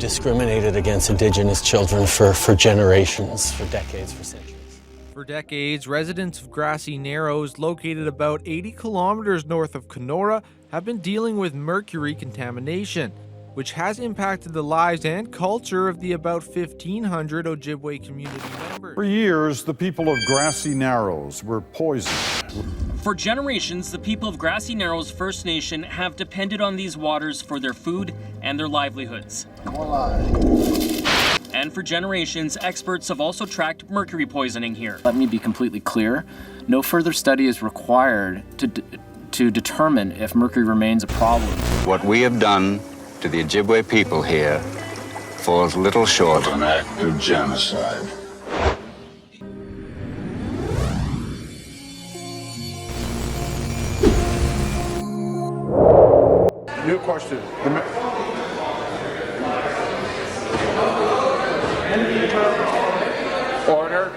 discriminated against Indigenous children for generations, for decades, for centuries. For decades, residents of Grassy Narrows, located about 80 kilometers north of Kenora, have been dealing with mercury contamination, which has impacted the lives and culture of the about 1,500 Ojibwa community members. For years, the people of Grassy Narrows were poisoned. For generations, the people of Grassy Narrows First Nation have depended on these waters for their food and their livelihoods. And for generations, experts have also tracked mercury poisoning here. Let me be completely clear. No further study is required to determine if mercury remains a problem. What we have done to the Ojibwa people here falls little short of an act of genocide. New question. Order.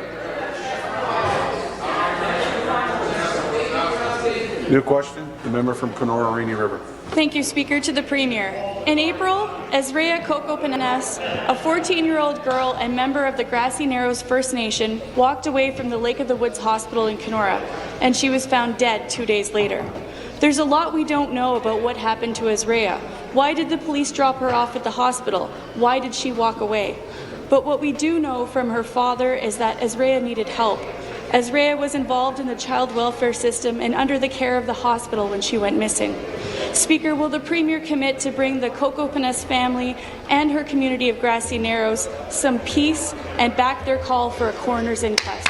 New question. The member from Kenora Rainy River. Thank you, Speaker. To the Premier. In April, Azraya Kokopenace, a 14-year-old girl and member of the Grassy Narrows First Nation, walked away from the Lake of the Woods Hospital in Kenora, and she was found dead 2 days later. There's a lot we don't know about what happened to Azraya. Why did the police drop her off at the hospital? Why did she walk away? But what we do know from her father is that Azraya needed help. Azraya was involved in the child welfare system and under the care of the hospital when she went missing. Speaker, will the Premier commit to bring the Kokopenace family and her community of Grassy Narrows some peace and back their call for a coroner's inquest?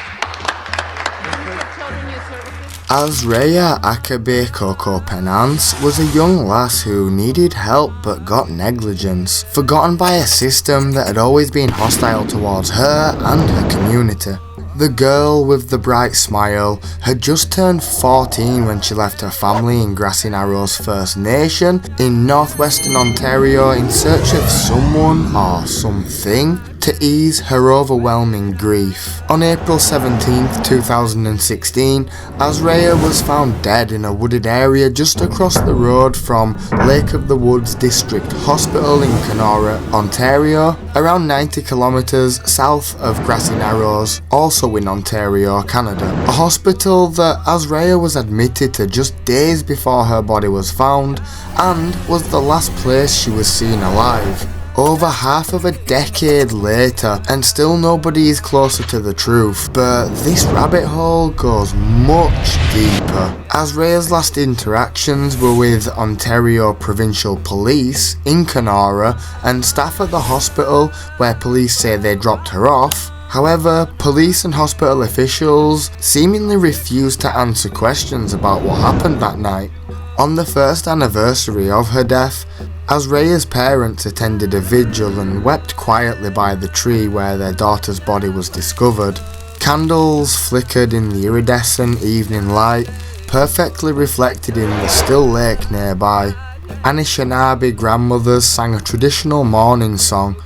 Azraya Akabe Kokopenace was a young lass who needed help but got negligence, forgotten by a system that had always been hostile towards her and her community. The girl with the bright smile had just turned 14 when she left her family in Grassy Narrows First Nation in northwestern Ontario in search of someone or something to ease her overwhelming grief. On April 17, 2016, Azraya was found dead in a wooded area just across the road from Lake of the Woods District Hospital in Kenora, Ontario, around 90 kilometers south of Grassy Narrows, also in Ontario, Canada. A hospital that Azraya was admitted to just days before her body was found and was the last place she was seen alive. Over half of a decade later, and still nobody is closer to the truth, but this rabbit hole goes much deeper. Azraya's last interactions were with Ontario Provincial Police in Kenora and staff at the hospital where police say they dropped her off. However, police and hospital officials seemingly refused to answer questions about what happened that night. On the first anniversary of her death, Azraya's parents attended a vigil and wept quietly by the tree where their daughter's body was discovered. Candles flickered in the iridescent evening light, perfectly reflected in the still lake nearby. Anishinaabe grandmothers sang a traditional morning song,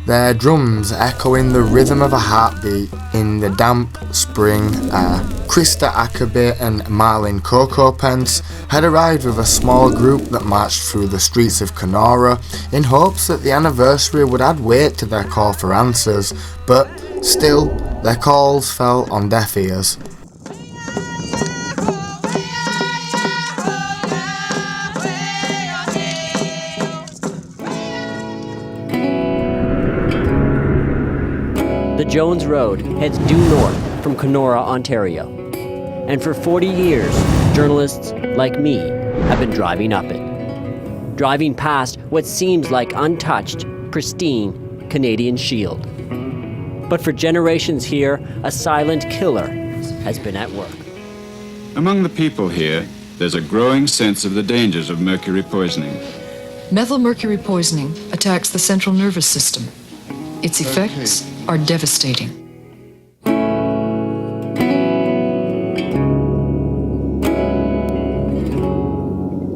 their drums echoing the rhythm of a heartbeat in the damp spring air. Krista Akabe and Marlin Kokopenace had arrived with a small group that marched through the streets of Kenora in hopes that the anniversary would add weight to their call for answers, but still, their calls fell on deaf ears. The Jones Road heads due north from Kenora, Ontario. And for 40 years, journalists like me have been driving up it. Driving past what seems like untouched, pristine Canadian Shield. But for generations here, a silent killer has been at work. Among the people here, there's a growing sense of the dangers of mercury poisoning. Methylmercury poisoning attacks the central nervous system. Its effects are devastating.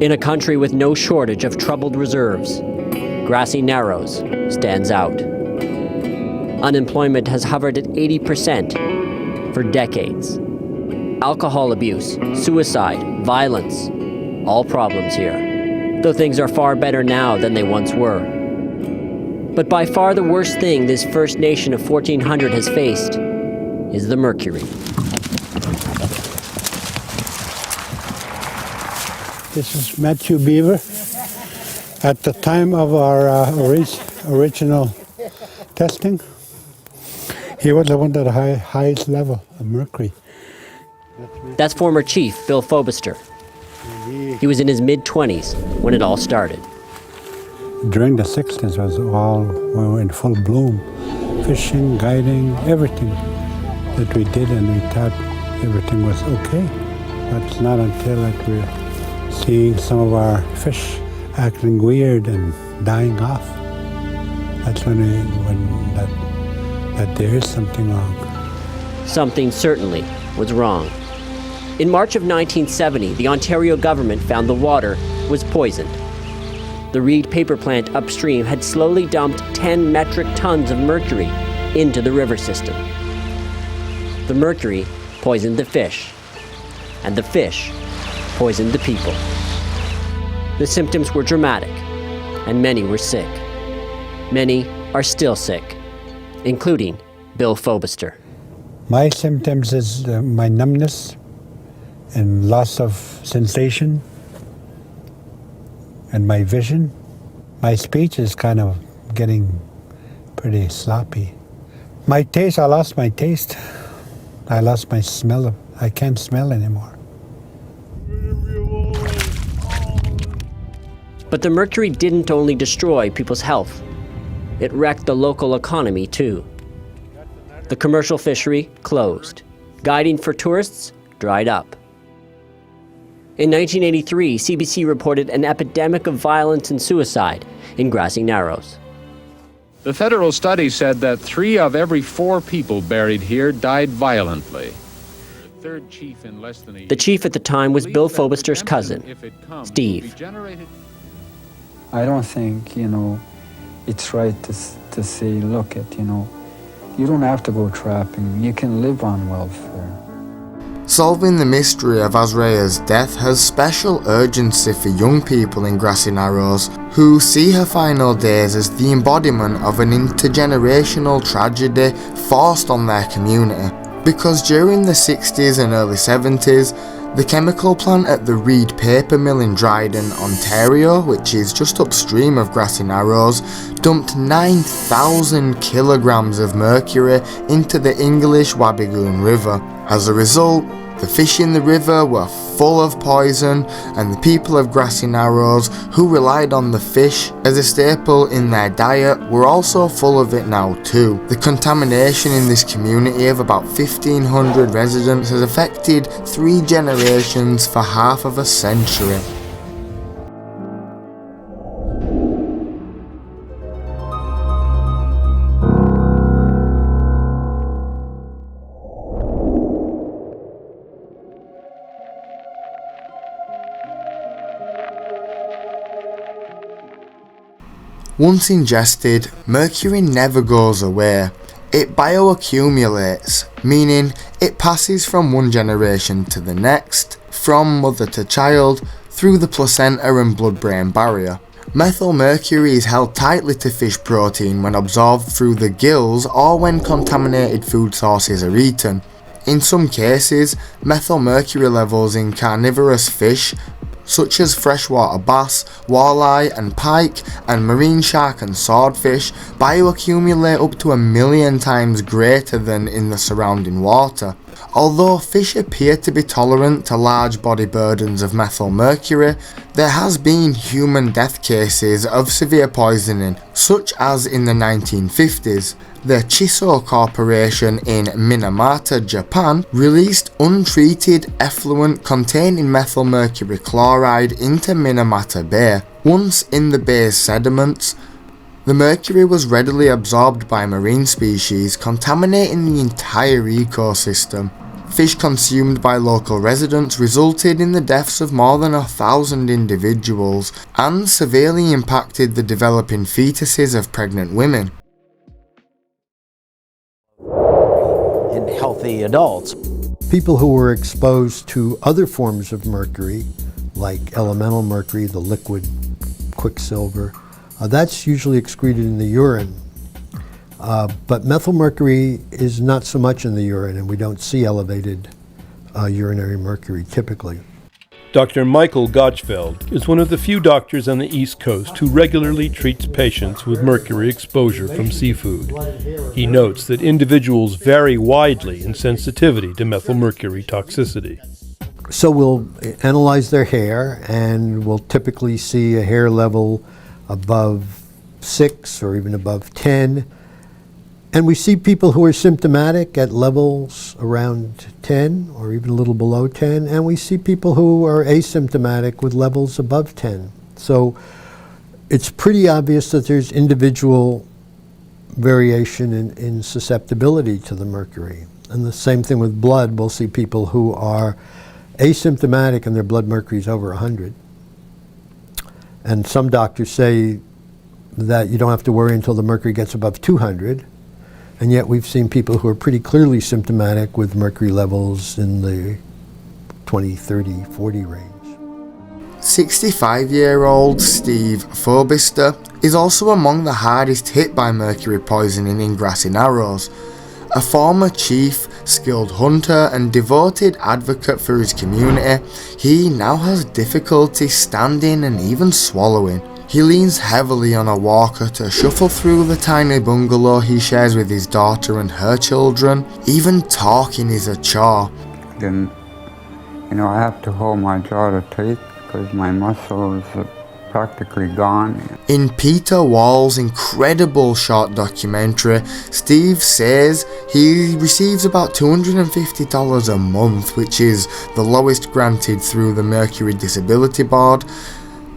In a country with no shortage of troubled reserves, Grassy Narrows stands out. Unemployment has hovered at 80% for decades. Alcohol abuse, suicide, violence, all problems here, though things are far better now than they once were. But by far the worst thing this First Nation of 1400 has faced is the mercury. This is Matthew Beaver. At the time of our original testing, he was the one at the highest level of mercury. That's former chief Bill Fobister. He was in his mid-20s when it all started. During the 60s, we were in full bloom. Fishing, guiding, everything that we did, and we thought everything was okay. But it's not until that we're seeing some of our fish acting weird and dying off. That's when that there is something wrong. Something certainly was wrong. In March of 1970, the Ontario government found the water was poisoned. The Reed paper plant upstream had slowly dumped 10 metric tons of mercury into the river system. The mercury poisoned the fish, and the fish poisoned the people. The symptoms were dramatic, and many were sick. Many are still sick, including Bill Fobister. My symptoms is my numbness and loss of sensation and my vision. My speech is kind of getting pretty sloppy. My taste, I lost my taste. I lost my smell. I can't smell anymore. But the mercury didn't only destroy people's health. It wrecked the local economy too. The commercial fishery closed. Guiding for tourists dried up. In 1983, CBC reported an epidemic of violence and suicide in Grassy Narrows. The federal study said that 3 of every 4 people buried here died violently. The third chief in less than a year. The chief at the time was Bill Fobister's cousin, Steve. I don't think, it's right to say, look you don't have to go trapping. You can live on welfare. Solving the mystery of Azraya's death has special urgency for young people in Grassy Narrows who see her final days as the embodiment of an intergenerational tragedy forced on their community. Because during the 60s and early 70s, the chemical plant at the Reed Paper Mill in Dryden, Ontario, which is just upstream of Grassy Narrows, dumped 9,000 kilograms of mercury into the English Wabigoon River. As a result, the fish in the river were full of poison, and the people of Grassy Narrows, who relied on the fish as a staple in their diet, were also full of it now too. The contamination in this community of about 1,500 residents has affected 3 generations for half of a century. Once ingested, mercury never goes away. It bioaccumulates, meaning it passes from one generation to the next, from mother to child, through the placenta and blood-brain barrier. Methylmercury is held tightly to fish protein when absorbed through the gills or when contaminated food sources are eaten. In some cases, methylmercury levels in carnivorous fish such as freshwater bass, walleye and pike, and marine shark and swordfish, bioaccumulate up to 1 million times greater than in the surrounding water. Although fish appear to be tolerant to large body burdens of methylmercury, there has been human death cases of severe poisoning, such as in the 1950s. The Chiso Corporation in Minamata, Japan, released untreated effluent containing methylmercury chloride into Minamata Bay. Once in the bay's sediments, the mercury was readily absorbed by marine species, contaminating the entire ecosystem. Fish consumed by local residents resulted in the deaths of more than 1,000 individuals and severely impacted the developing fetuses of pregnant women. In healthy adults, people who were exposed to other forms of mercury, like elemental mercury, the liquid quicksilver, That's usually excreted in the urine. But methylmercury is not so much in the urine, and we don't see elevated urinary mercury typically. Dr. Michael Gotchfeld is one of the few doctors on the East Coast who regularly treats patients with mercury exposure from seafood. He notes that individuals vary widely in sensitivity to methylmercury toxicity. So we'll analyze their hair, and we'll typically see a hair level above 6 or even above 10. And we see people who are symptomatic at levels around 10 or even a little below 10, and we see people who are asymptomatic with levels above 10. So it's pretty obvious that there's individual variation in susceptibility to the mercury. And the same thing with blood. We'll see people who are asymptomatic and their blood mercury is over 100. And some doctors say that you don't have to worry until the mercury gets above 200. And yet we've seen people who are pretty clearly symptomatic with mercury levels in the 20, 30, 40 range. 65-year-old Steve Forbister is also among the hardest hit by mercury poisoning in Grassy Narrows. A former chief, skilled hunter and devoted advocate for his community, he now has difficulty standing and even swallowing. He leans heavily on a walker to shuffle through the tiny bungalow he shares with his daughter and her children. Even talking is a chore. Then, I have to hold my jaw tight because my muscles are practically gone. In Peter Wall's incredible short documentary, Steve says he receives about $250 a month, which is the lowest granted through the Mercury Disability Board.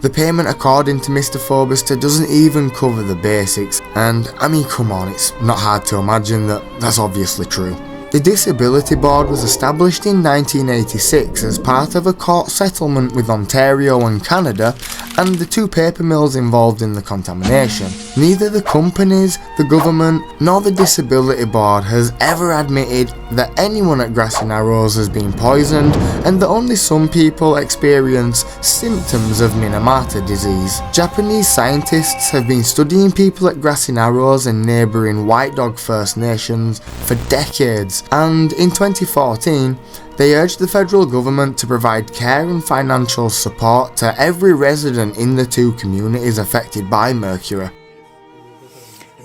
The payment, according to Mr. Forbister, doesn't even cover the basics, and I mean, come on, it's not hard to imagine that that's obviously true. The Disability Board was established in 1986 as part of a court settlement with Ontario and Canada and the two paper mills involved in the contamination. Neither the companies, the government, nor the Disability Board has ever admitted that anyone at Grassy Narrows has been poisoned and that only some people experience symptoms of Minamata disease. Japanese scientists have been studying people at Grassy Narrows and neighbouring White Dog First Nations for decades, and in 2014 they urged the federal government to provide care and financial support to every resident in the two communities affected by mercury.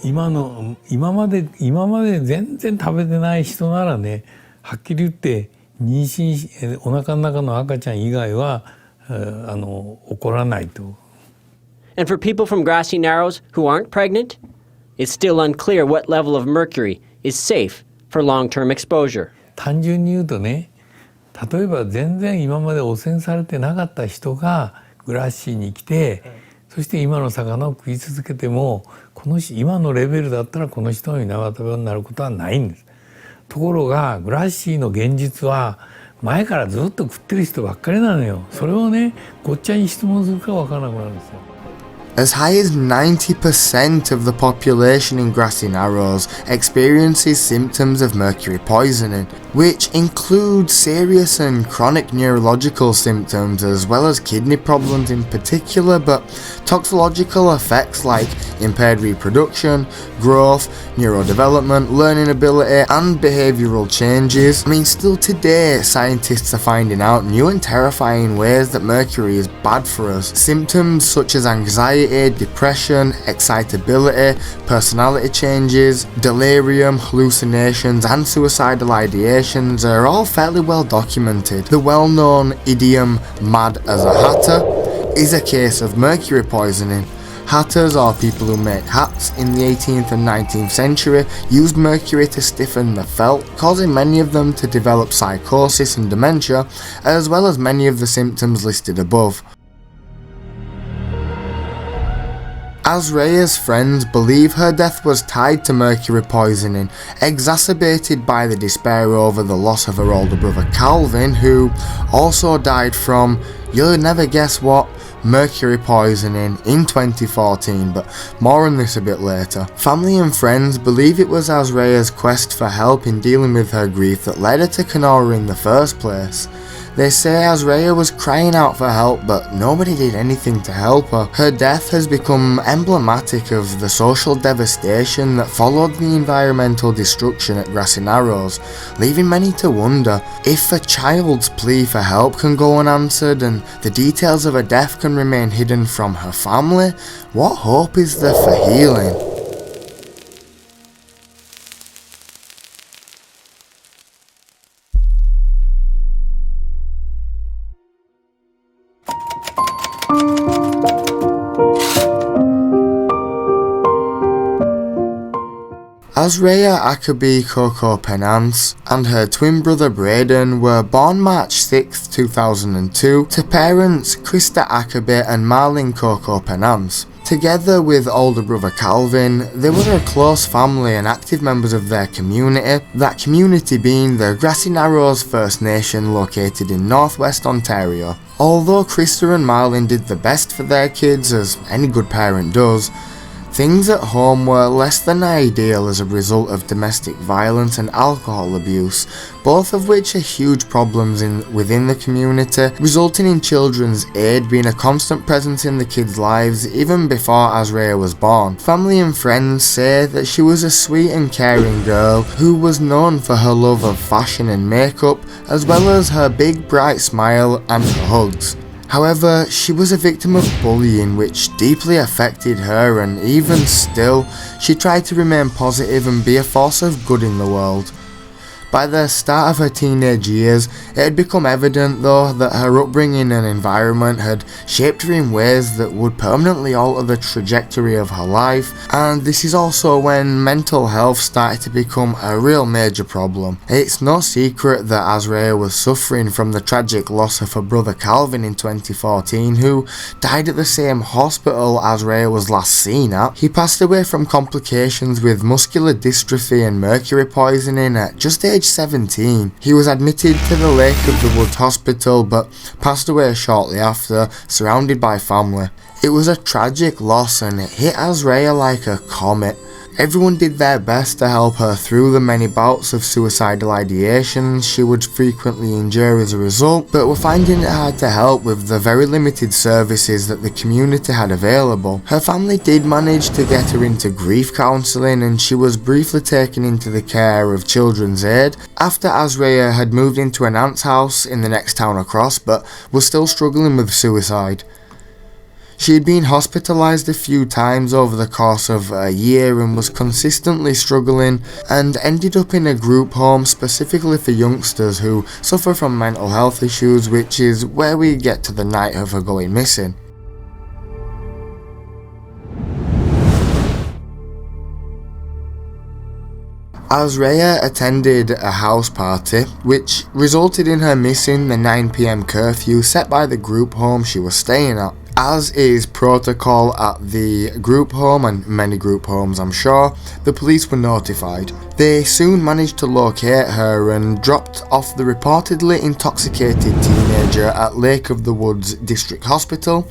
今まで全然食べてない人ならね、はっきり言って妊娠お腹の中の赤ちゃん以外は起こらないと。And for people from Grassy Narrows who aren't pregnant, it's still unclear what level of mercury is safe for long-term exposure. 単純に言うとね、例えば全然今まで汚染されてなかった人がグラッシーに来て、そして今の魚を食い続けても、今のレベルだったらこの人の水俣病になることはないんです。ところがグラッシーの現実は前からずっと食ってる人ばっかりなのよ。それをね、ごっちゃに質問するかわからなくなるんですよ。As high as 90% of the population in Grassy Narrows experiences symptoms of mercury poisoning, which include serious and chronic neurological symptoms as well as kidney problems in particular, but toxicological effects like impaired reproduction, growth, neurodevelopment, learning ability and behavioural changes. I mean, still today scientists are finding out new and terrifying ways that mercury is bad for us. Symptoms such as anxiety, depression, excitability, personality changes, delirium, hallucinations and suicidal ideations are all fairly well documented. The well-known idiom "mad as a hatter" is a case of mercury poisoning. Hatters, or people who make hats, in the 18th and 19th century used mercury to stiffen the felt, causing many of them to develop psychosis and dementia, as well as many of the symptoms listed above. Azraya's friends believe her death was tied to mercury poisoning, exacerbated by the despair over the loss of her older brother Calvin, who also died from, you'll never guess what, mercury poisoning in 2014, but more on this a bit later. Family and friends believe it was Azraya's quest for help in dealing with her grief that led her to Kenora in the first place. They say Azraya was crying out for help, but nobody did anything to help her. Her death has become emblematic of the social devastation that followed the environmental destruction at Grassy Narrows, leaving many to wonder if a child's plea for help can go unanswered and the details of her death can remain hidden from her family. What hope is there for healing? Azraya Kokopenace and her twin brother Dryden were born March 6, 2002 to parents Krista Akabe and Marlin Kokopenace. Together with older brother Calvin, they were a close family and active members of their community, that community being the Grassy Narrows First Nation located in northwest Ontario. Although Krista and Marlin did the best for their kids, as any good parent does, things at home were less than ideal as a result of domestic violence and alcohol abuse, both of which are huge problems within the community, resulting in Children's Aid being a constant presence in the kids' lives even before Azraya was born. Family and friends say that she was a sweet and caring girl who was known for her love of fashion and makeup, as well as her big bright smile and her hugs. However, she was a victim of bullying which deeply affected her, and even still, she tried to remain positive and be a force of good in the world. By the start of her teenage years, it had become evident though that her upbringing and environment had shaped her in ways that would permanently alter the trajectory of her life, and this is also when mental health started to become a real major problem. It's no secret that Azraya was suffering from the tragic loss of her brother Calvin in 2014, who died at the same hospital Azraya was last seen at. He passed away from complications with muscular dystrophy and mercury poisoning at just age 17. He was admitted to the Lake of the Woods Hospital but passed away shortly after, surrounded by family. It was a tragic loss and it hit Azraya like a comet. Everyone did their best to help her through the many bouts of suicidal ideations she would frequently endure as a result, but were finding it hard to help with the very limited services that the community had available. Her family did manage to get her into grief counselling, and she was briefly taken into the care of Children's Aid after Azraya had moved into an aunt's house in the next town across, but was still struggling with suicide. She had been hospitalised a few times over the course of a year and was consistently struggling, and ended up in a group home specifically for youngsters who suffer from mental health issues, which is where we get to the night of her going missing. Azraya attended a house party, which resulted in her missing the 9 PM curfew set by the group home she was staying at. As is protocol at the group home, and many group homes I'm sure, the police were notified. They soon managed to locate her and dropped off the reportedly intoxicated teenager at Lake of the Woods District Hospital.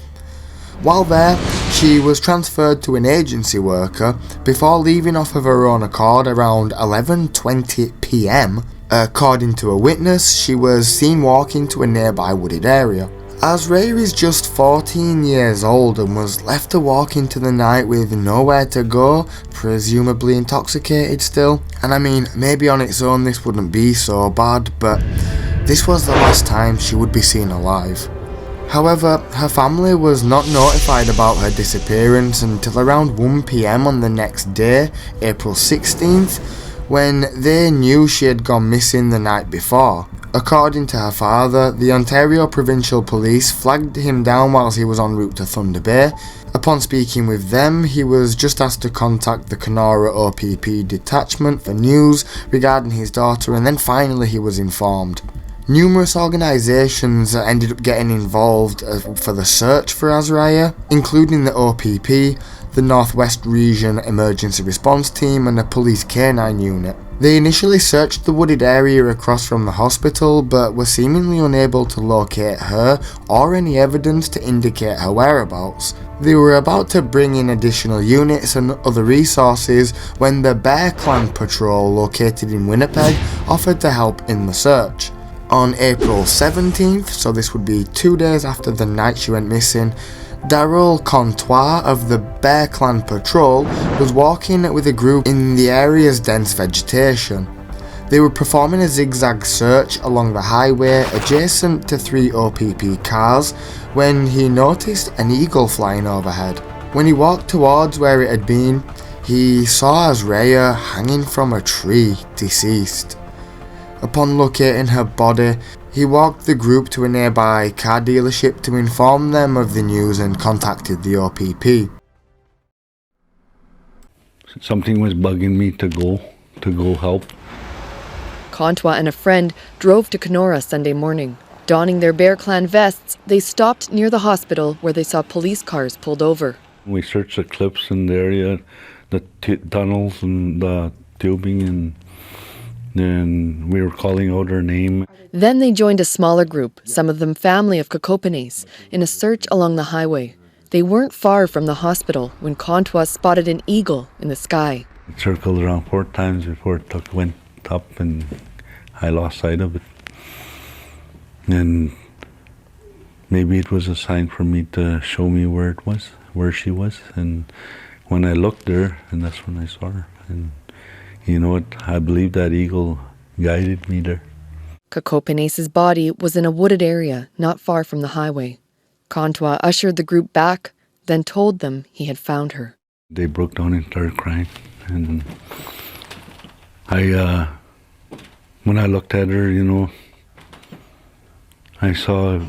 While there, she was transferred to an agency worker before leaving off of her own accord around 11:20 PM. According to a witness, she was seen walking to a nearby wooded area. Azraya is just 14 years old and was left to walk into the night with nowhere to go, presumably intoxicated still. And I mean, maybe on its own this wouldn't be so bad, but this was the last time she would be seen alive. However, her family was not notified about her disappearance until around 1 PM on the next day, April 16th, when they knew she had gone missing the night before. According to her father, the Ontario Provincial Police flagged him down whilst he was en route to Thunder Bay. Upon speaking with them, he was just asked to contact the Kenora OPP detachment for news regarding his daughter, and then finally he was informed. Numerous organisations ended up getting involved for the search for Azraya, including the OPP, the Northwest Region Emergency Response Team and a police canine unit. They initially searched the wooded area across from the hospital, but were seemingly unable to locate her or any evidence to indicate her whereabouts. They were about to bring in additional units and other resources when the Bear Clan Patrol located in Winnipeg offered to help in the search. On April 17th, so this would be 2 days after the night she went missing, Daryl Contois of the Bear Clan Patrol was walking with a group in the area's dense vegetation. They were performing a zigzag search along the highway adjacent to 3 OPP cars when he noticed an eagle flying overhead. When he walked towards where it had been, he saw Azraya hanging from a tree, deceased. Upon locating her body, he walked the group to a nearby car dealership to inform them of the news and contacted the OPP. Something was bugging me to go help. Contois and a friend drove to Kenora Sunday morning. Donning their Bear Clan vests, they stopped near the hospital where they saw police cars pulled over. We searched the cliffs in the area, the tunnels and the tubing, and then we were calling out her name. Then they joined a smaller group, some of them family of Kokopenace, in a search along the highway. They weren't far from the hospital when Contois spotted an eagle in the sky. It circled around 4 times before it went up, and I lost sight of it. And maybe it was a sign for me to show me where it was, where she was. And when I looked there, and that's when I saw her. And you know what? I believe that eagle guided me there. Kokopenace's body was in a wooded area not far from the highway. Contois ushered the group back, then told them he had found her. They broke down and started crying. And when I looked at her, you know, I saw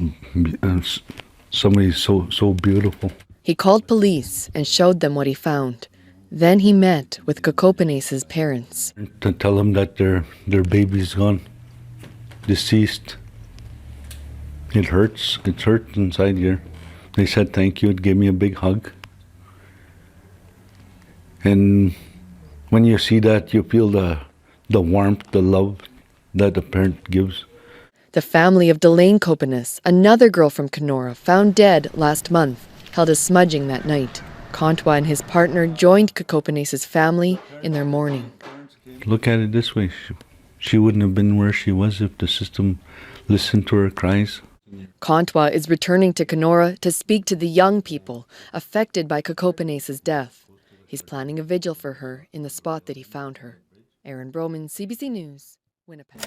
somebody so beautiful. He called police and showed them what he found. Then he met with Kokopenace's parents. To tell them that their baby's gone, deceased. It hurts inside here. They said thank you, it gave me a big hug. And when you see that, you feel the warmth, the love that a parent gives. The family of Delaine Kokopenace, another girl from Kenora, found dead last month, held a smudging that night. Contois and his partner joined Kokopenace's family in their mourning. Look at it this way. She wouldn't have been where she was if the system listened to her cries. Contois is returning to Kenora to speak to the young people affected by Kokopenace's death. He's planning a vigil for her in the spot that he found her. Aaron Broman, CBC News, Winnipeg.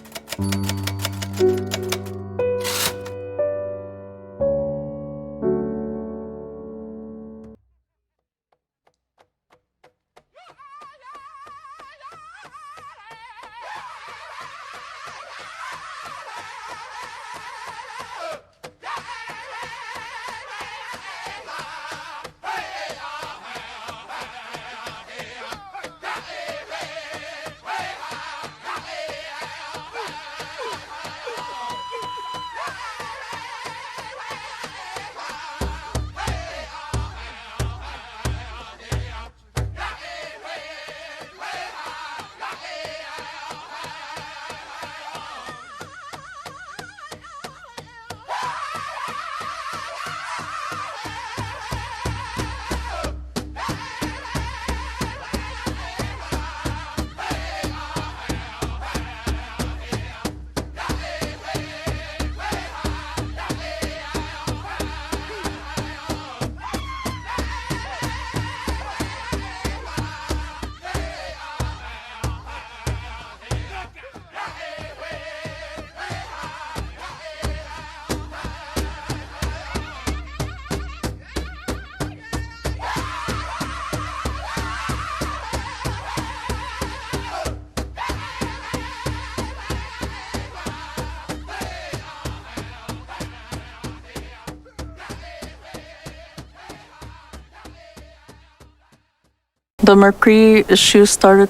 The mercury issue started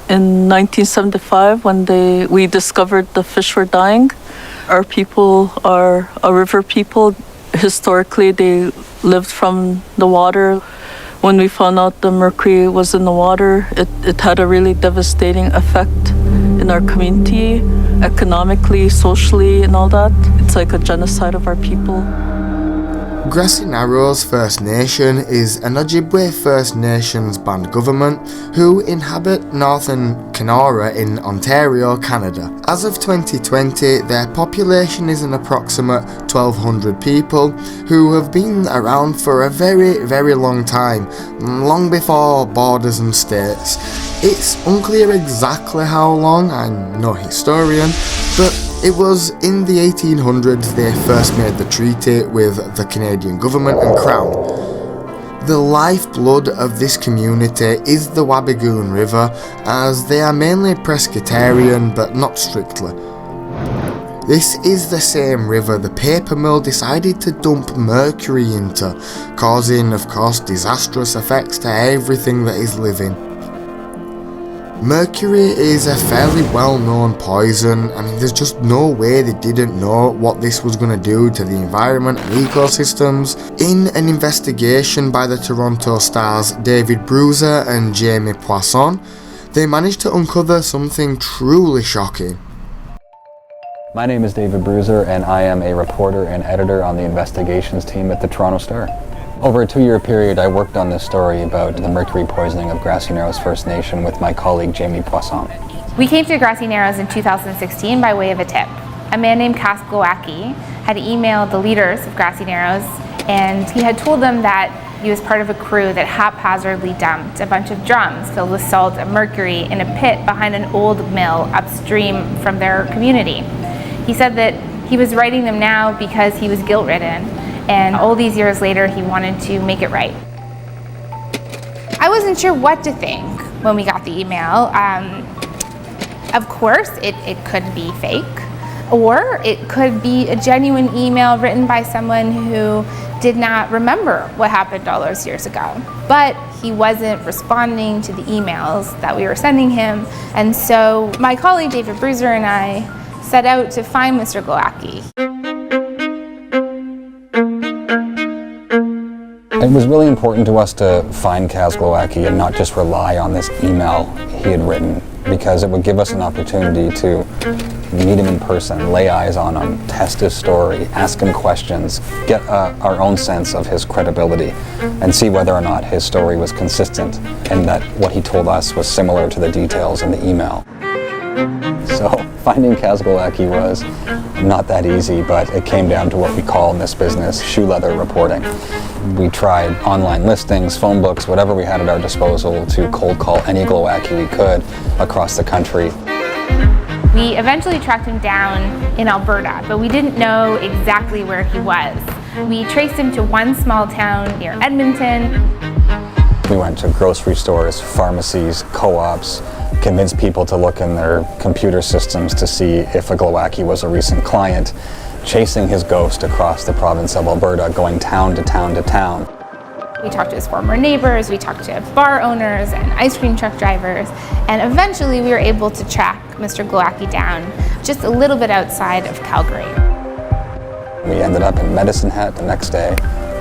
in 1975 when we discovered the fish were dying. Our people are a river people. Historically, they lived from the water. When we found out the mercury was in the water, it had a really devastating effect in our community, economically, socially, and all that. It's like a genocide of our people. Grassy Narrows First Nation is an Ojibwa First Nations band government who inhabit northern Kenora in Ontario, Canada. As of 2020, their population is an approximate 1,200 people who have been around for a very long time, long before borders and states. It's unclear exactly how long, I'm no historian, but it was in the 1800s they first made the treaty with the Canadian government and Crown. The lifeblood of this community is the Wabigoon River, as they are mainly Presbyterian but not strictly. This is the same river the paper mill decided to dump mercury into, causing of course disastrous effects to everything that is living. Mercury is a fairly well-known poison. I mean, there's just no way they didn't know what this was going to do to the environment and ecosystems. In an investigation by the Toronto Star's David Bruiser and Jamie Poisson, they managed to uncover something truly shocking. My name is David Bruiser, and I am a reporter and editor on the investigations team at the Toronto Star. Over a 2-year period, I worked on this story about the mercury poisoning of Grassy Narrows First Nation with my colleague Jamie Poisson. We came to Grassy Narrows in 2016 by way of a tip. A man named Kas Glowacki had emailed the leaders of Grassy Narrows, and he had told them that he was part of a crew that haphazardly dumped a bunch of drums filled with salt and mercury in a pit behind an old mill upstream from their community. He said that he was writing them now because he was guilt-ridden, and all these years later he wanted to make it right. I wasn't sure what to think when we got the email. Of course, it could be fake, or it could be a genuine email written by someone who did not remember what happened all those years ago. But he wasn't responding to the emails that we were sending him, and so my colleague David Bruiser and I set out to find Mr. Glowacki. It was really important to us to find Kas Glowacki and not just rely on this email he had written, because it would give us an opportunity to meet him in person, lay eyes on him, test his story, ask him questions, get our own sense of his credibility, and see whether or not his story was consistent and that what he told us was similar to the details in the email. So finding Kas Glowacki was not that easy, but it came down to what we call in this business shoe leather reporting. We tried online listings, phone books, whatever we had at our disposal to cold call any Glowacki we could across the country. We eventually tracked him down in Alberta, but we didn't know exactly where he was. We traced him to one small town near Edmonton. We went to grocery stores, pharmacies, co-ops, convinced people to look in their computer systems to see if a Glowacki was a recent client, chasing his ghost across the province of Alberta, going town to town to town. We talked to his former neighbors, we talked to bar owners and ice cream truck drivers, and eventually we were able to track Mr. Glowacki down just a little bit outside of Calgary. We ended up in Medicine Hat the next day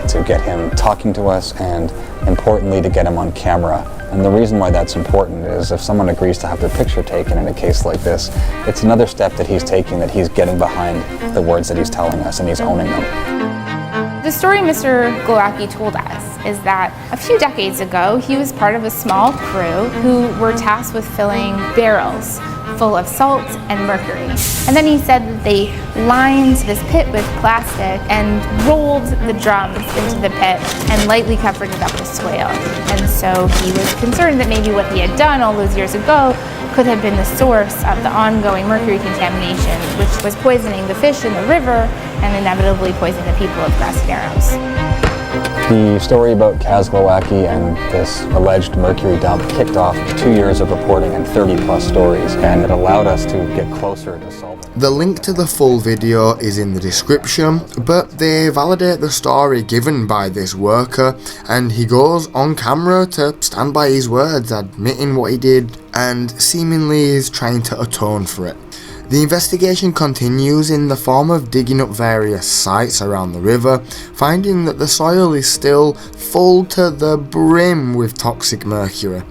to get him talking to us and, importantly, to get him on camera. And the reason why that's important is if someone agrees to have their picture taken in a case like this, it's another step that he's taking, that he's getting behind the words that he's telling us and he's owning them. The story Mr. Glowacki told us is that a few decades ago, he was part of a small crew who were tasked with filling barrels full of salt and mercury. And then he said that they lined this pit with plastic and rolled the drums into the pit and lightly covered it up with soil. And so he was concerned that maybe what he had done all those years ago could have been the source of the ongoing mercury contamination, which was poisoning the fish in the river and inevitably poisoning the people of Grassy Narrows. The story about Kas Glowacki and this alleged mercury dump kicked off 2 years of reporting and 30+ stories, and it allowed us to get closer to solving. The link to the full video is in the description, but they validate the story given by this worker, and he goes on camera to stand by his words, admitting what he did and seemingly is trying to atone for it. The investigation continues in the form of digging up various sites around the river, finding that the soil is still full to the brim with toxic mercury.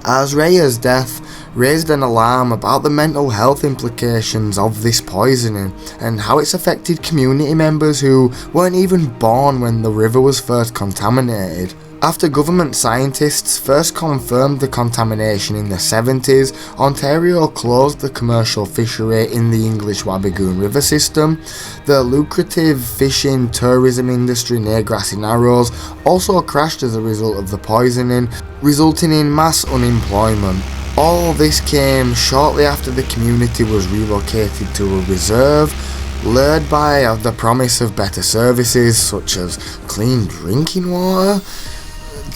Azraya's death raised an alarm about the mental health implications of this poisoning and how it's affected community members who weren't even born when the river was first contaminated. After government scientists first confirmed the contamination in the 70s, Ontario closed the commercial fishery in the English Wabigoon river system. The lucrative fishing tourism industry near Grassy Narrows also crashed as a result of the poisoning, resulting in mass unemployment. All this came shortly after the community was relocated to a reserve, lured by the promise of better services such as clean drinking water.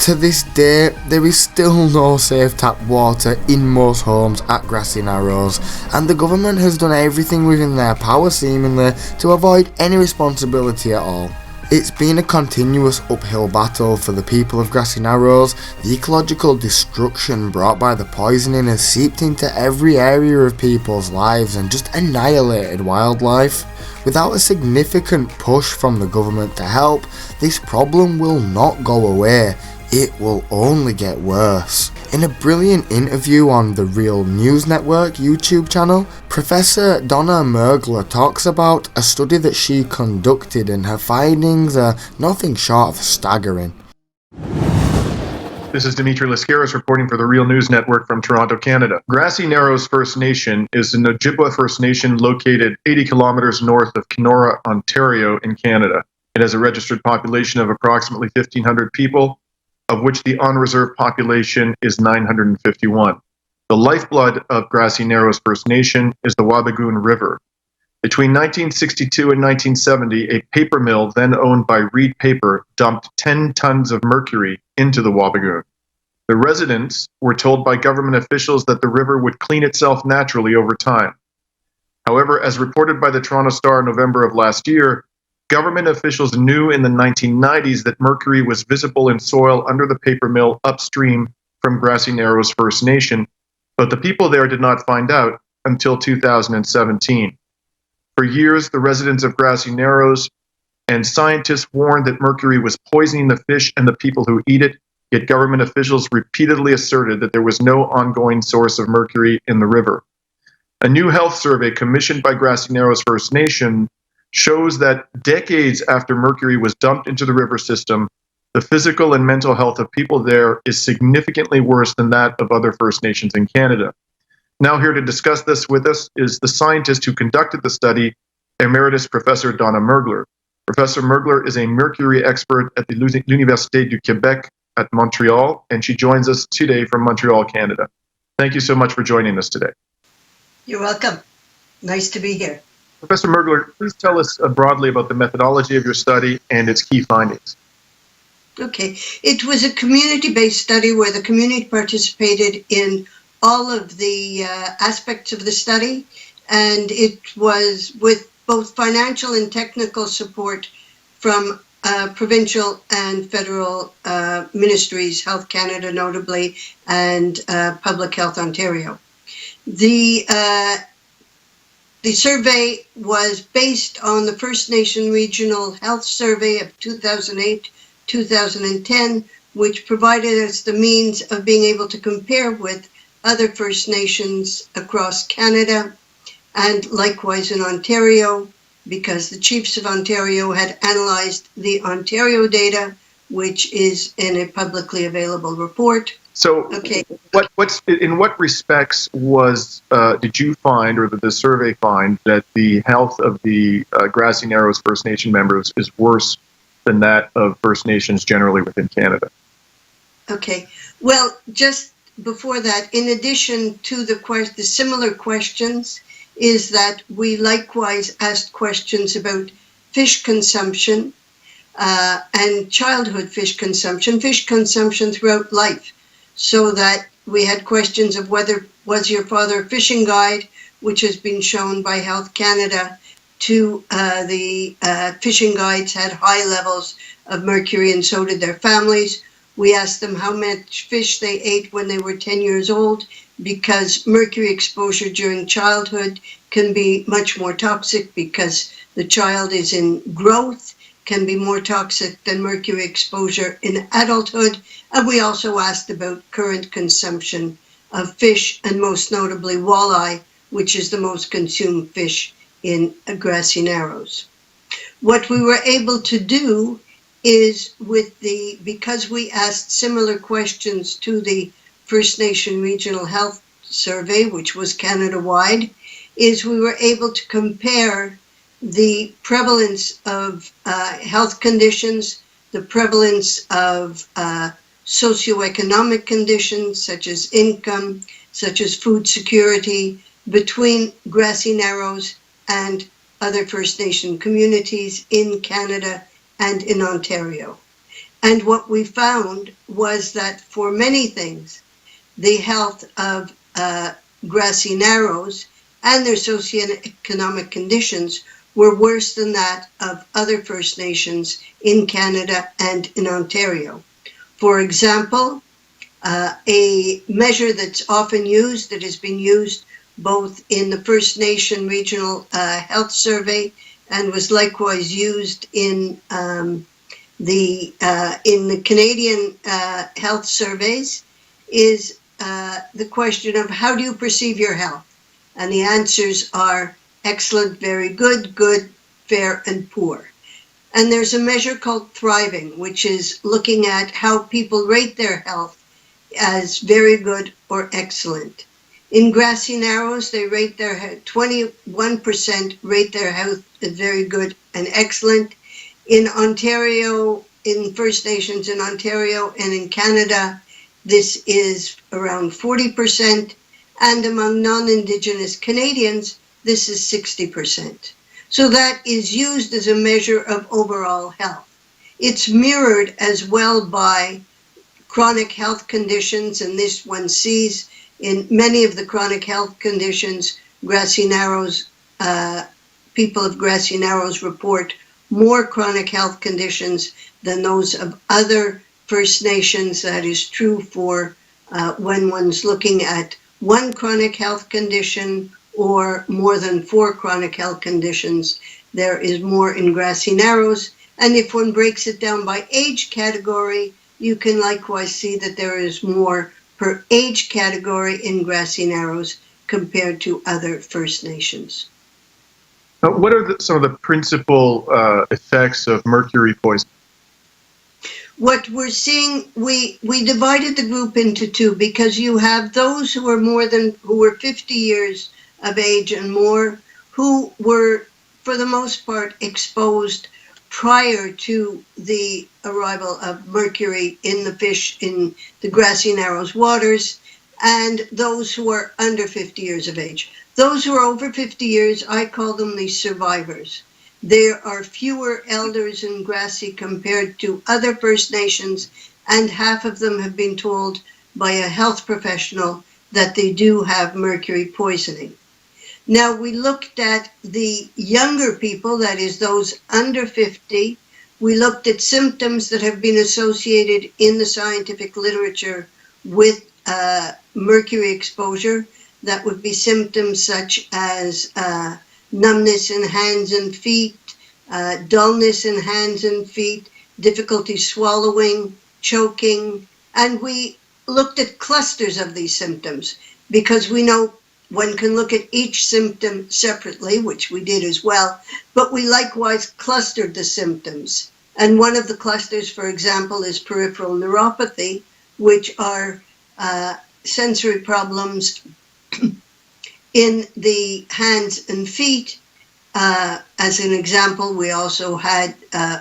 To this day, there is still no safe tap water in most homes at Grassy Narrows, and the government has done everything within their power seemingly to avoid any responsibility at all. It's been a continuous uphill battle for the people of Grassy Narrows. The ecological destruction brought by the poisoning has seeped into every area of people's lives and just annihilated wildlife. Without a significant push from the government to help, this problem will not go away. It will only get worse. In a brilliant interview on the Real News Network YouTube channel, Professor Donna Mergler talks about a study that she conducted, and her findings are nothing short of staggering. This is Dimitri Lascaris reporting for the Real News Network from Toronto, Canada. Grassy Narrows First Nation is an Ojibwa First Nation located 80 kilometers north of Kenora, Ontario in Canada. It has a registered population of approximately 1,500 people, of which the on-reserve population is 951. The lifeblood of Grassy Narrows First Nation is the Wabigoon River. Between 1962 and 1970, a paper mill then owned by Reed Paper dumped 10 tons of mercury into the Wabigoon. The residents were told by government officials that the river would clean itself naturally over time. However, as reported by the Toronto Star in November of last year, government officials knew in the 1990s that mercury was visible in soil under the paper mill upstream from Grassy Narrows First Nation, but the people there did not find out until 2017. For years, the residents of Grassy Narrows and scientists warned that mercury was poisoning the fish and the people who eat it, yet government officials repeatedly asserted that there was no ongoing source of mercury in the river. A new health survey commissioned by Grassy Narrows First Nation shows that decades after mercury was dumped into the river system, the physical and mental health of people there is significantly worse than that of other First Nations in Canada. Now here to discuss this with us is the scientist who conducted the study, Emeritus Professor Donna Mergler. Professor Mergler is a mercury expert at the L'Université du Québec at Montreal, and she joins us today from Montreal, Canada. Thank you so much for joining us today. You're welcome. Nice to be here. Professor Mergler, please tell us broadly about the methodology of your study and its key findings. Okay. It was a community-based study where the community participated in all of the aspects of the study, and it was with both financial and technical support from provincial and federal ministries, Health Canada notably, and Public Health Ontario. The survey was based on the First Nation Regional Health Survey of 2008-2010, which provided us the means of being able to compare with other First Nations across Canada and likewise in Ontario, because the Chiefs of Ontario had analyzed the Ontario data, which is in a publicly available report. So, okay. In what respects did you find, or did the survey find, that the health of the Grassy Narrows First Nation members is worse than that of First Nations generally within Canada? Okay. Well, just before that, in addition to the similar questions, is that we likewise asked questions about fish consumption and childhood fish consumption throughout life. So that we had questions of whether was your father a fishing guide, which has been shown by Health Canada to the fishing guides had high levels of mercury, and so did their families. We asked them how much fish they ate when they were 10 years old, because mercury exposure during childhood can be much more toxic because the child is in growth, can be more toxic than mercury exposure in adulthood. And we also asked about current consumption of fish, and most notably walleye, which is the most consumed fish in Grassy Narrows. What we were able to do is because we asked similar questions to the First Nation Regional Health Survey, which was Canada-wide, is we were able to compare the prevalence of health conditions, the prevalence of socioeconomic conditions such as income, such as food security, between Grassy Narrows and other First Nation communities in Canada and in Ontario. And what we found was that for many things, the health of Grassy Narrows and their socioeconomic conditions were worse than that of other First Nations in Canada and in Ontario. For example, a measure that's often used, that has been used both in the First Nation Regional Health Survey and was likewise used in the Canadian health surveys, is the question of how do you perceive your health? And the answers are excellent, very good, good, fair, and poor. And there's a measure called thriving, which is looking at how people rate their health as very good or excellent. In Grassy Narrows, they rate their 21% rate their health as very good and excellent. In Ontario, in First Nations in Ontario and in Canada, this is around 40%, and among non-Indigenous Canadians, this is 60%. So that is used as a measure of overall health. It's mirrored as well by chronic health conditions, and this one sees in many of the chronic health conditions, Grassy Narrows, people of Grassy Narrows report more chronic health conditions than those of other First Nations. That is true for when one's looking at one chronic health condition or more than 4 chronic health conditions. There is more in Grassy Narrows. And if one breaks it down by age category, you can likewise see that there is more per age category in Grassy Narrows compared to other First Nations. What are some of the principal effects of mercury poisoning? What we're seeing, we divided the group into two because you have those who were 50 years of age and more, who were, for the most part, exposed prior to the arrival of mercury in the fish in the Grassy Narrows waters, and those who are under 50 years of age. Those who are over 50 years, I call them the survivors. There are fewer elders in Grassy compared to other First Nations, and half of them have been told by a health professional that they do have mercury poisoning. Now, we looked at the younger people, that is those under 50. We looked at symptoms that have been associated in the scientific literature with mercury exposure. That would be symptoms such as numbness in hands and feet, dullness in hands and feet, difficulty swallowing, choking. And we looked at clusters of these symptoms because we know one can look at each symptom separately, which we did as well, but we likewise clustered the symptoms. And one of the clusters, for example, is peripheral neuropathy, which are sensory problems in the hands and feet. As an example, we also had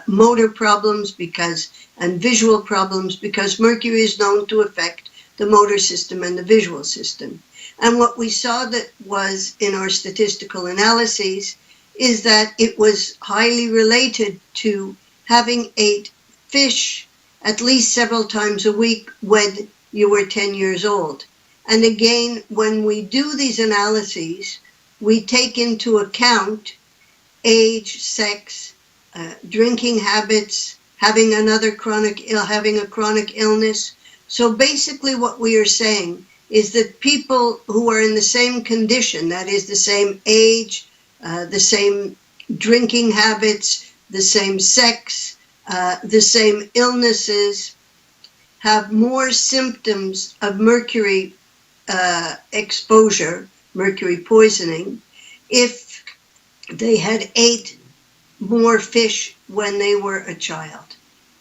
motor problems and visual problems because mercury is known to affect the motor system and the visual system. And what we saw that was in our statistical analyses is that it was highly related to having ate fish at least several times a week when you were 10 years old. And again, when we do these analyses, we take into account age, sex, drinking habits, having a chronic illness. So basically what we are saying is that people who are in the same condition, that is the same age, the same drinking habits, the same sex, the same illnesses, have more symptoms of mercury exposure, mercury poisoning, if they had ate more fish when they were a child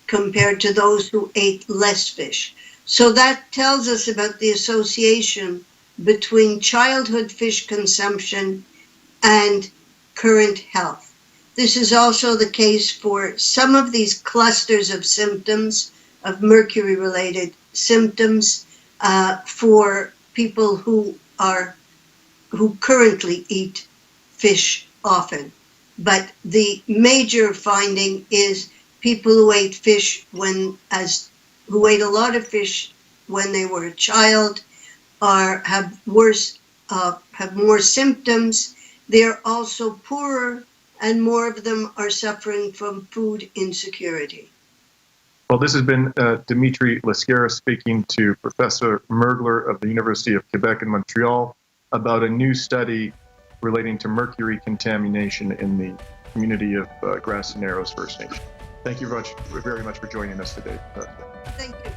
compared to those who ate less fish. So that tells us about the association between childhood fish consumption and current health. This is also the case for some of these clusters of symptoms, of mercury-related symptoms, for people who currently eat fish often. But the major finding is people who ate fish who ate a lot of fish when they were a child have more symptoms. They're also poorer, and more of them are suffering from food insecurity. Well, this has been Dimitri Lascara speaking to Professor Mergler of the University of Quebec in Montreal about a new study relating to mercury contamination in the community of Grassy Narrows First Nation. Thank you very much for joining us today. Thank you.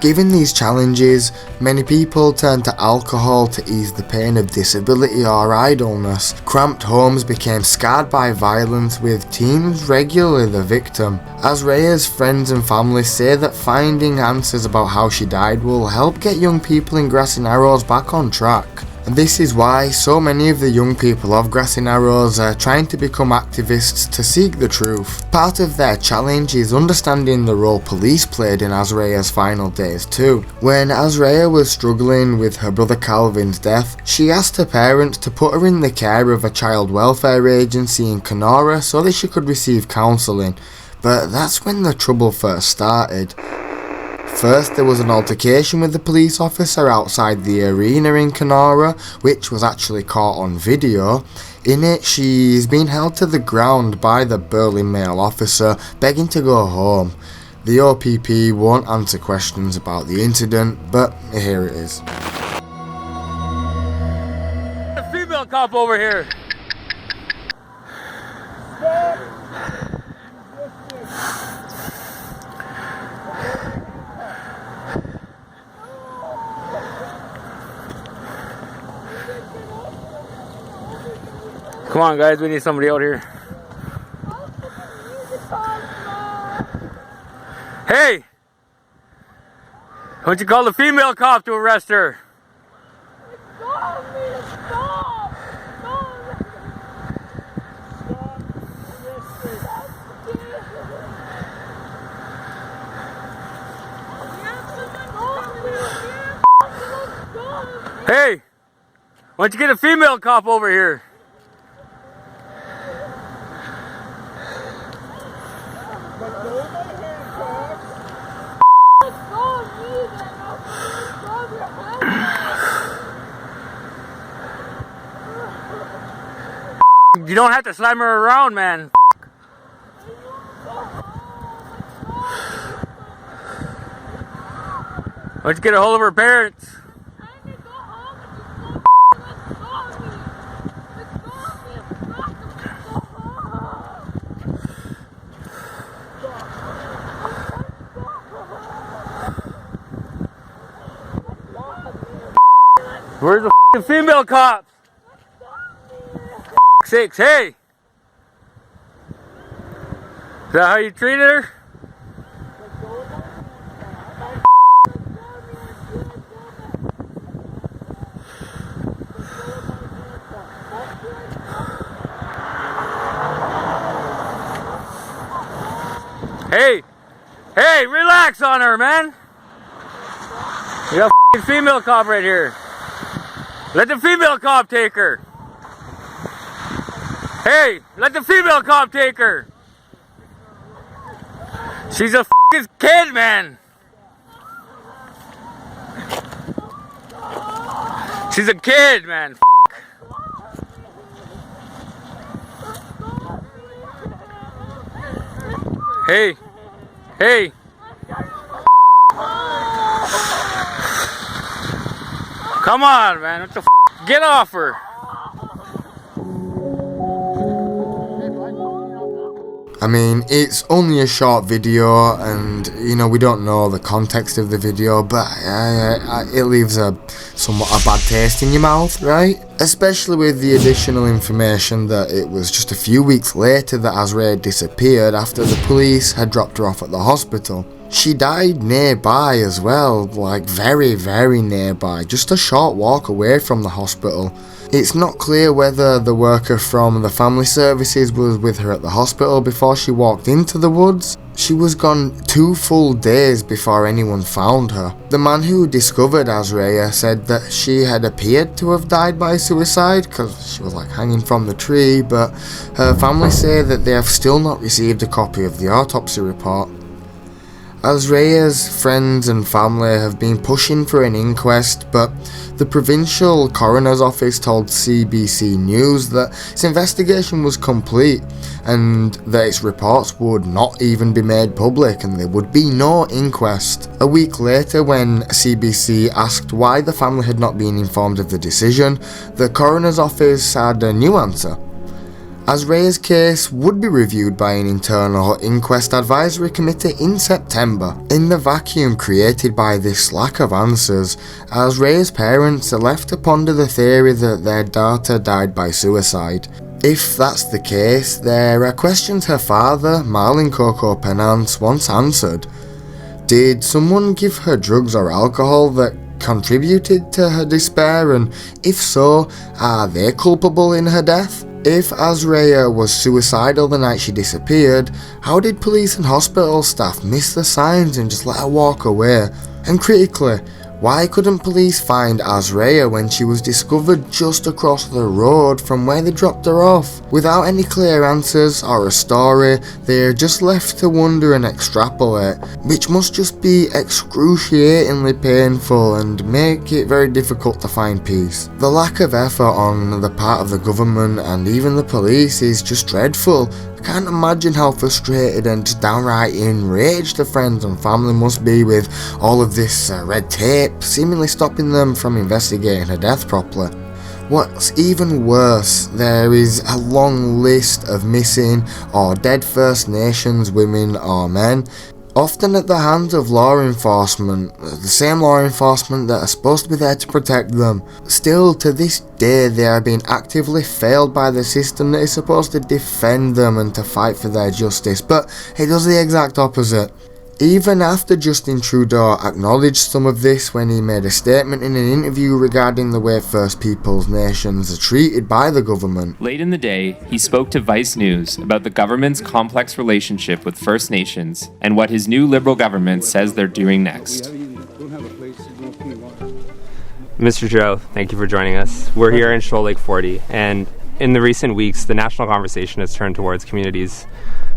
Given these challenges, many people turn to alcohol to ease the pain of disability or idleness. Cramped homes became scarred by violence, with teens regularly the victim. Azraya's friends and family say that finding answers about how she died will help get young people in Grassy Narrows back on track. And this is why so many of the young people of Grassy Narrows are trying to become activists to seek the truth. Part of their challenge is understanding the role police played in Azraya's final days too. When Azraya was struggling with her brother Calvin's death, she asked her parents to put her in the care of a child welfare agency in Kenora so that she could receive counselling. But that's when the trouble first started. First, there was an altercation with the police officer outside the arena in Kenora, which was actually caught on video. In it, she's been held to the ground by the burly male officer, begging to go home. The OPP won't answer questions about the incident, but here it is. A female cop over here. Come on, guys, we need somebody out here. Hey! Why don't you call the female cop to arrest her? Hey! Why don't you get a female cop over here? You don't have to slam her around, man. Why don't you get a hold of her parents? Where's the female cops? Sakes, hey! Is that how you treated her? Hey! Hey, relax on her, man! You got a female cop right here. Let the female cop take her. Hey, let the female cop take her. She's a f***ing kid, man. She's a kid, man. Hey, hey. Come on, man. What the f***? Get off her. I mean, it's only a short video and, we don't know the context of the video, but it leaves somewhat a bad taste in your mouth, right? Especially with the additional information that it was just a few weeks later that Azraya disappeared after the police had dropped her off at the hospital. She died nearby as well, like very, very nearby, just a short walk away from the hospital. It's not clear whether the worker from the family services was with her at the hospital before she walked into the woods. She was gone 2 full days before anyone found her. The man who discovered Azraya said that she had appeared to have died by suicide because she was like hanging from the tree, but her family say that they have still not received a copy of the autopsy report. Azraya's friends and family have been pushing for an inquest, but the provincial coroner's office told CBC News that its investigation was complete and that its reports would not even be made public and there would be no inquest. A week later, when CBC asked why the family had not been informed of the decision, the coroner's office had a new answer. Azraya's case would be reviewed by an internal inquest advisory committee in September. In the vacuum created by this lack of answers, Azraya's parents are left to ponder the theory that their daughter died by suicide. If that's the case, there are questions her father, Marlin Kokopenace, once answered. Did someone give her drugs or alcohol that contributed to her despair, and if so, are they culpable in her death? If Azraya was suicidal the night she disappeared, how did police and hospital staff miss the signs and just let her walk away? And critically, why couldn't police find Azraya when she was discovered just across the road from where they dropped her off? Without any clear answers or a story, they're just left to wonder and extrapolate, which must just be excruciatingly painful and make it very difficult to find peace. The lack of effort on the part of the government and even the police is just dreadful. I can't imagine how frustrated and just downright enraged the friends and family must be with all of this red tape, seemingly stopping them from investigating her death properly. What's even worse, there is a long list of missing or dead First Nations women or men, often at the hands of law enforcement, the same law enforcement that are supposed to be there to protect them. Still, to this day, they are being actively failed by the system that is supposed to defend them and to fight for their justice, but it does the exact opposite. Even after Justin Trudeau acknowledged some of this when he made a statement in an interview regarding the way First Peoples nations are treated by the government. Late in the day, he spoke to Vice News about the government's complex relationship with First Nations and what his new Liberal government says they're doing next. Mr. Trudeau, thank you for joining us. We're here in Shoal Lake 40, and in the recent weeks, the national conversation has turned towards communities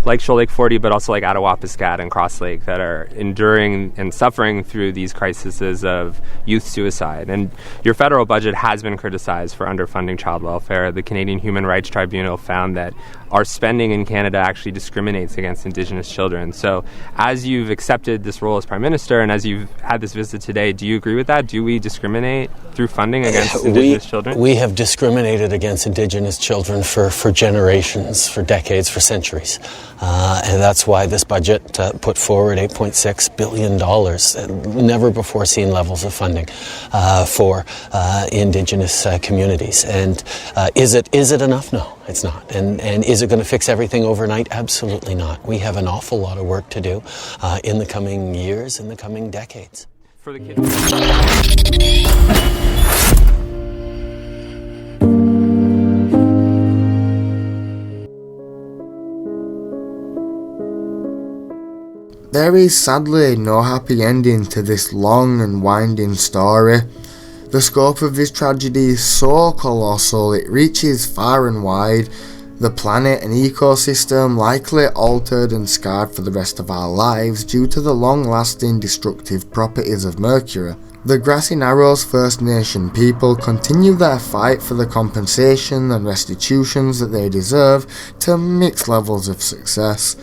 like Shoal Lake 40, but also like Attawapiskat and Cross Lake that are enduring and suffering through these crises of youth suicide. And your federal budget has been criticized for underfunding child welfare. The Canadian Human Rights Tribunal found that our spending in Canada actually discriminates against Indigenous children. So as you've accepted this role as Prime Minister and as you've had this visit today, do you agree with that? Do we discriminate through funding against Indigenous children? We have discriminated against Indigenous children for generations, for decades, for centuries. And that's why this budget put forward $8.6 billion, never before seen levels of funding for Indigenous communities. And is it enough? No, it's not. And is it going to fix everything overnight? Absolutely not. We have an awful lot of work to do in the coming years, in the coming decades. For the kids. There is sadly no happy ending to this long and winding story. The scope of this tragedy is so colossal it reaches far and wide, the planet and ecosystem likely altered and scarred for the rest of our lives due to the long-lasting destructive properties of mercury. The Grassy Narrows First Nation people continue their fight for the compensation and restitutions that they deserve to mixed levels of success.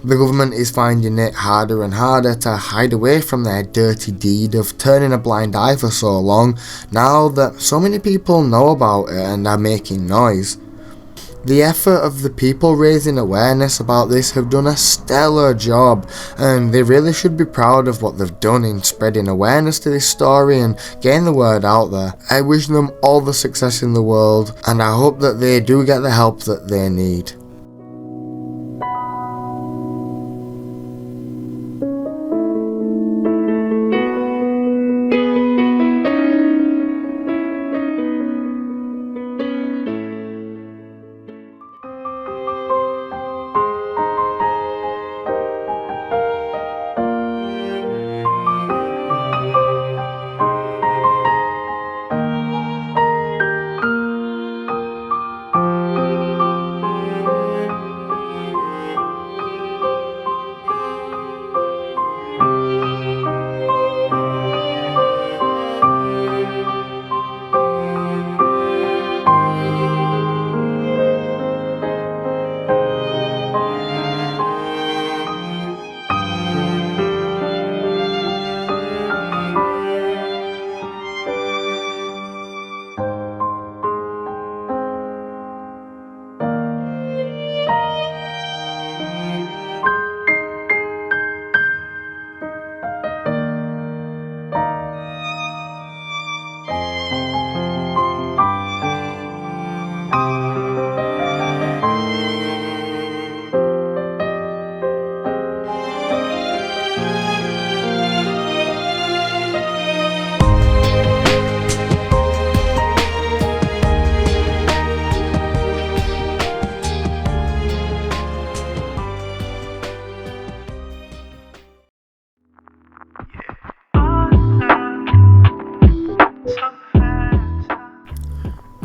The government is finding it harder and harder to hide away from their dirty deed of turning a blind eye for so long, now that so many people know about it and are making noise. The effort of the people raising awareness about this have done a stellar job, and they really should be proud of what they've done in spreading awareness to this story and getting the word out there. I wish them all the success in the world, and I hope that they do get the help that they need.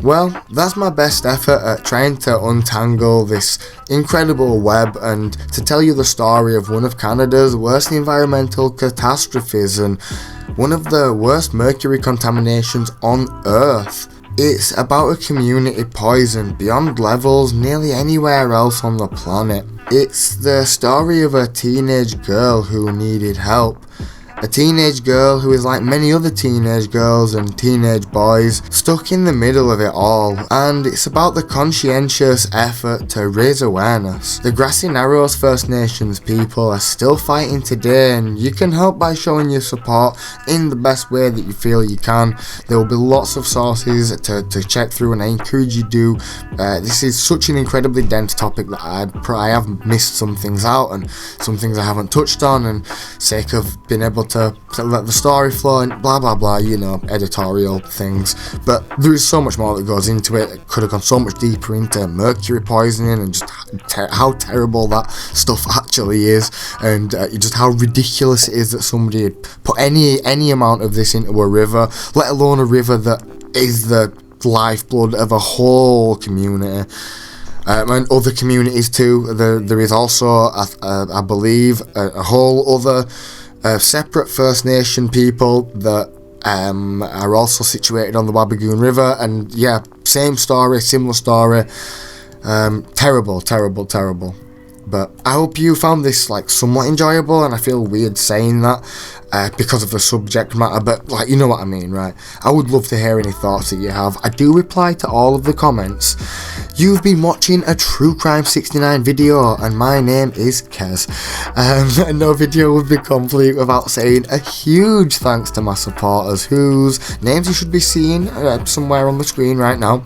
Well, that's my best effort at trying to untangle this incredible web and to tell you the story of one of Canada's worst environmental catastrophes and one of the worst mercury contaminations on Earth. It's about a community poisoned beyond levels nearly anywhere else on the planet. It's the story of a teenage girl who needed help. A teenage girl who is like many other teenage girls and teenage boys, stuck in the middle of it all, and it's about the conscientious effort to raise awareness. The Grassy Narrows First Nations people are still fighting today, and you can help by showing your support in the best way that you feel you can. There will be lots of sources to check through, and I encourage you to. This is such an incredibly dense topic that I have missed some things out and some things I haven't touched on, and sake of being able to let the story flow and blah blah blah, you know, editorial things. But there is so much more that goes into it. It could have gone so much deeper into mercury poisoning and just how terrible that stuff actually is, and just how ridiculous it is that somebody had put any amount of this into a river, let alone a river that is the lifeblood of a whole community. And other communities too. There is also, I believe, a whole other separate First Nation people that are also situated on the Wabigoon River, and yeah, same story, similar story. Terrible. But I hope you found this like somewhat enjoyable, and I feel weird saying that because of the subject matter, but like, you know what I mean, right? I would love to hear any thoughts that you have. I do reply to all of the comments. You've been watching a True Crime 69 video, and my name is Kez. No video would be complete without saying a huge thanks to my supporters, whose names you should be seeing somewhere on the screen right now.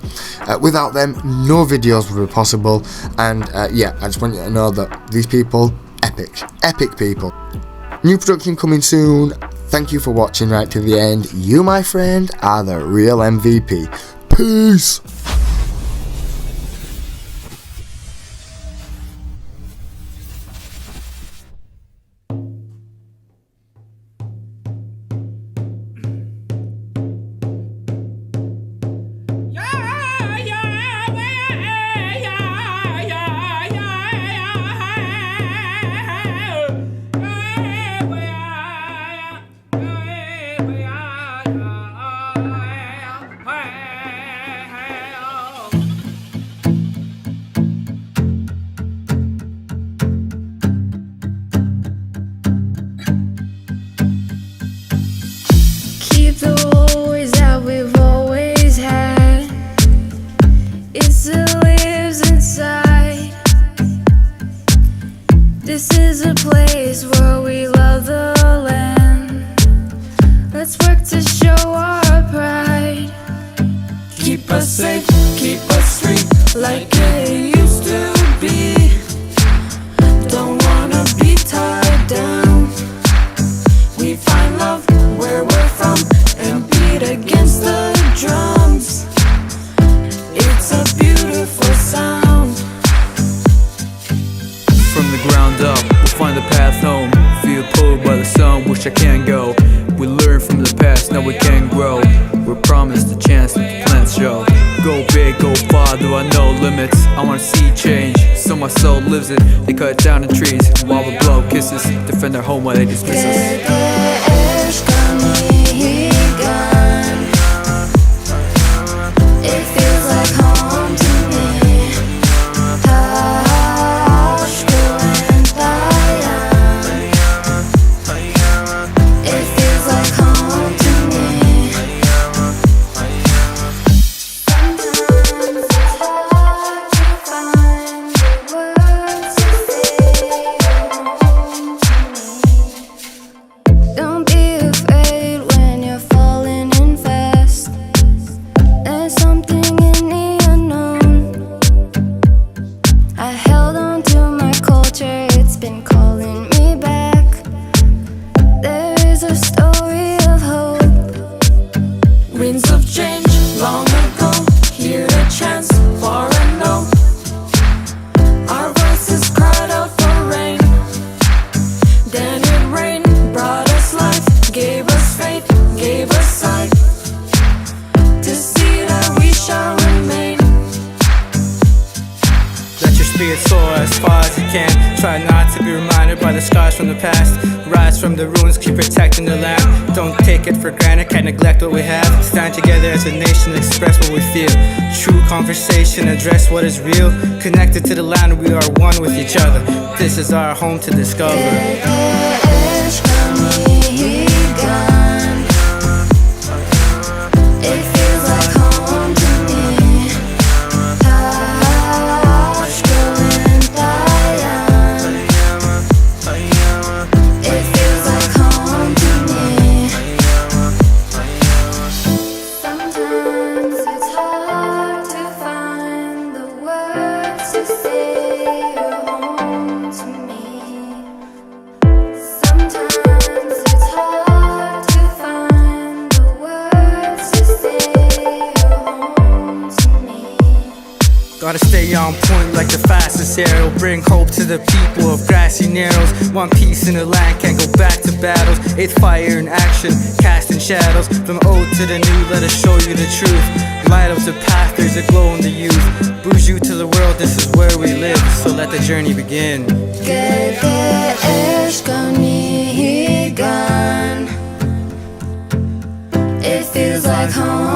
Without them, no videos would be possible, and yeah, I just want you to know that these people, epic people. New production coming soon. Thank you for watching right to the end. You, my friend, are the real MVP. Peace! wish I can go. We learn from the past, now we can grow. We're promised a chance that the plans show. Go big, go far, though I know limits. I wanna see change, so my soul lives it. They cut down the trees while we blow kisses. Defend our home while they dismiss us. It feels like home to me. It feels like home to me. Sometimes it's hard to find the words to say home to me. Don't be afraid when you're falling in fast. There's something in the unknown. I held on to my culture, it's been calling me back. There is a story of hope. Winds of change long ago, hear a chance for a no. Our voices cried out for rain. Then it rained, brought us life, gave us faith, gave us sight to see that we shall remain. Let your spirit soar as far as it can. Try not to be reminded by the scars from the past. Rise from the ruins, keep protecting the land. Don't take it for granted, can't neglect what we have. Stand together as a nation, express what we feel. True conversation, address what is real. Connected to the land, we are one with each other. This is our home to discover. It feels like home to me. It feels like home to me. Sometimes it's hard to find the words to say you're home to me. Sometimes it's hard to find the words to say you're home to me. Gotta stay on point like the fastest arrow. Bring hope to the people of Grassy Narrows. One piece in the land, can't go back to battles. It's fire in action, casting shadows. From old to the new, let us show you the truth. Light up the path, there's a glow in the youth. Boost you to the world, this is where we live. So let the journey begin. It feels like home.